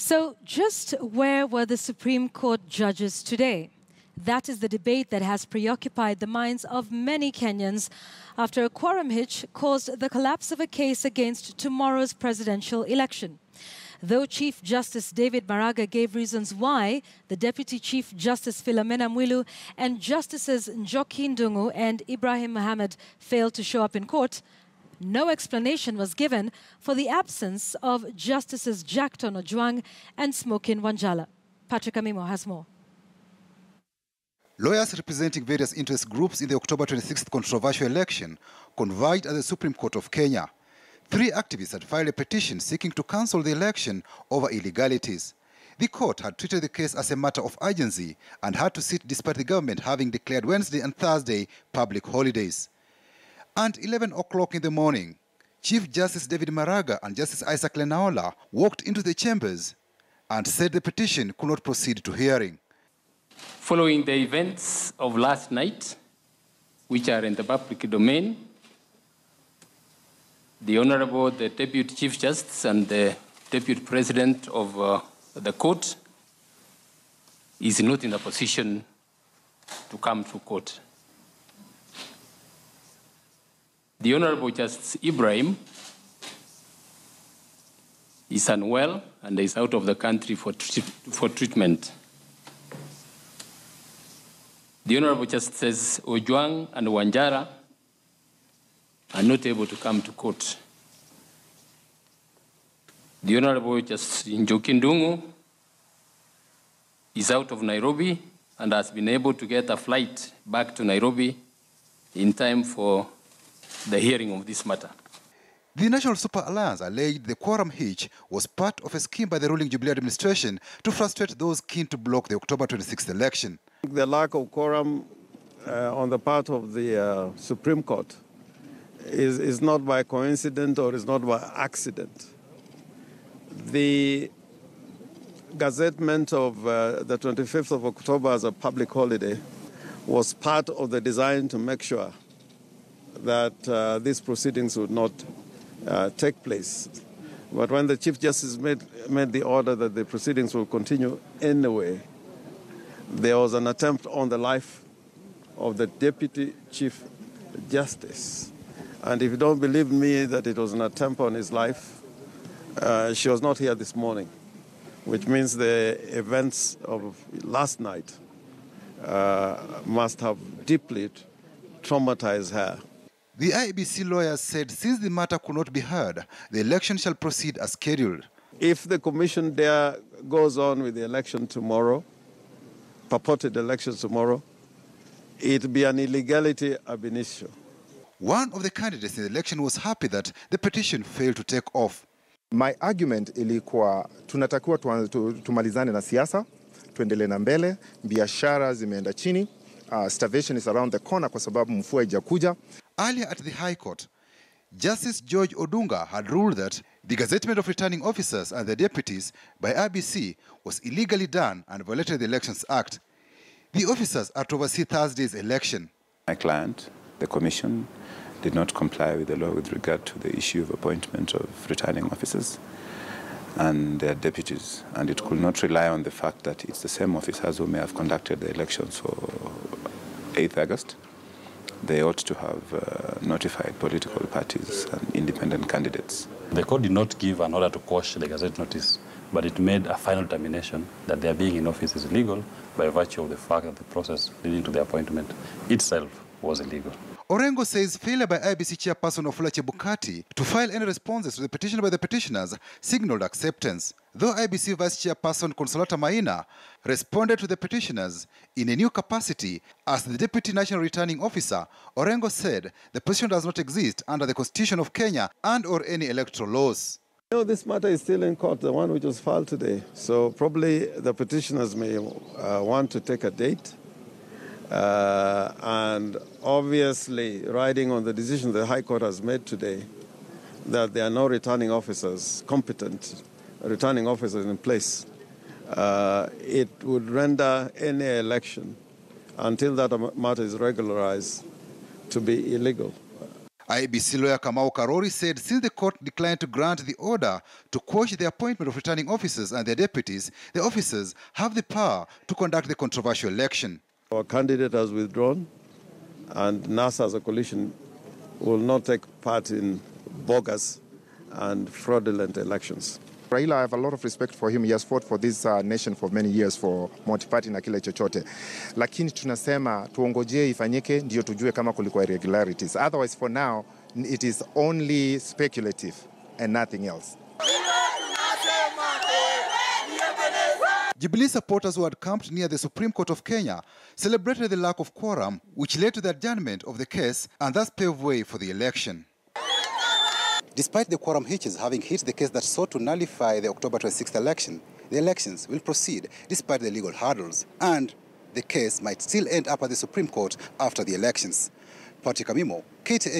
So just where were the Supreme Court judges today? That is the debate that has preoccupied the minds of many Kenyans after a quorum hitch caused the collapse of a case against tomorrow's presidential election. Though Chief Justice David Maraga gave reasons why, the Deputy Chief Justice Philomena Mwilu and Justices Njoki Ndung'u and Ibrahim Mohammed failed to show up in court. No explanation was given for the absence of Justices Jackton Ojwang and Smokin Wanjala. Patrick Amimo has more. Lawyers representing various interest groups in the October 26th controversial election converged at the Supreme Court of Kenya. 3 activists had filed a petition seeking to cancel the election over illegalities. The court had treated the case as a matter of urgency and had to sit despite the government having declared Wednesday and Thursday public holidays. At 11 o'clock in the morning, Chief Justice David Maraga and Justice Isaac Lenaola walked into the chambers and said the petition could not proceed to hearing. Following the events of last night, which are in the public domain, the Honorable, the Deputy Chief Justice and the Deputy President of the court is not in a position to come to court. The Honorable Justice Ibrahim is unwell and is out of the country for treatment. The Honorable Justices Ojwang and Wanjala are not able to come to court. The Honorable Justice Njoki Ndung'u is out of Nairobi and has been able to get a flight back to Nairobi in time for the hearing of this matter. The National Super Alliance alleged the quorum hitch was part of a scheme by the ruling Jubilee administration to frustrate those keen to block the October 26th election. The lack of quorum on the part of the Supreme Court is not by coincidence or is not by accident. The gazettement of the 25th of October as a public holiday was part of the design to make sure that these proceedings would not take place. But when the Chief Justice made the order that the proceedings will continue anyway, there was an attempt on the life of the Deputy Chief Justice. And if you don't believe me that it was an attempt on his life, she was not here this morning, which means the events of last night must have deeply traumatized her. The IEBC lawyers said since the matter could not be heard, the election shall proceed as scheduled. If the commission there goes on with the election tomorrow, purported elections tomorrow, it will be an illegality ab initio. One of the candidates in the election was happy that the petition failed to take off. My argument ilikuwa tunatakiwa tumalizane na siasa, tuendelee na mbele, biashara zimeenda chini, starvation is around the corner kwa sababu mvua haijakuja. Earlier at the High Court, Justice George Odunga had ruled that the gazettement of returning officers and their deputies by IEBC was illegally done and violated the Elections Act. The officers are to oversee Thursday's election. My client, the Commission, did not comply with the law with regard to the issue of appointment of returning officers and their deputies, and it could not rely on the fact that it's the same officers who may have conducted the elections for 8th August. They ought to have notified political parties and independent candidates. The court did not give an order to quash the Gazette notice, but it made a final determination that their being in office is illegal by virtue of the fact that the process leading to the appointment itself was illegal. Orengo says failure by IEBC chairperson Ofula Chebukati to file any responses to the petition by the petitioners signaled acceptance. Though IEBC Vice Chairperson Consolata Maina responded to the petitioners in a new capacity as the Deputy National Returning Officer, Orengo said the position does not exist under the Constitution of Kenya and or any electoral laws. No, this matter is still in court, the one which was filed today. So probably the petitioners may want to take a date. And obviously, riding on the decision the High Court has made today, that there are no returning officers, competent returning officers in place, it would render any election, until that matter is regularized, to be illegal. IEBC lawyer Kamau Karori said since the court declined to grant the order to quash the appointment of returning officers and their deputies, the officers have the power to conduct the controversial election. Our candidate has withdrawn, and NASA as a coalition will not take part in bogus and fraudulent elections. Raila, I have a lot of respect for him. He has fought for this nation for many years for multi-party na kile chochote. Lakini tunasema tuongojee ifanyike ndio tujue kama kulikuwa irregularities. Otherwise for now it is only speculative and nothing else. Jubilee supporters who had camped near the Supreme Court of Kenya celebrated the lack of quorum, which led to the adjournment of the case and thus paved way for the election. Despite the quorum hitches having hit the case that sought to nullify the October 26th election, the elections will proceed despite the legal hurdles, and the case might still end up at the Supreme Court after the elections. Patrick Amimo, KTN.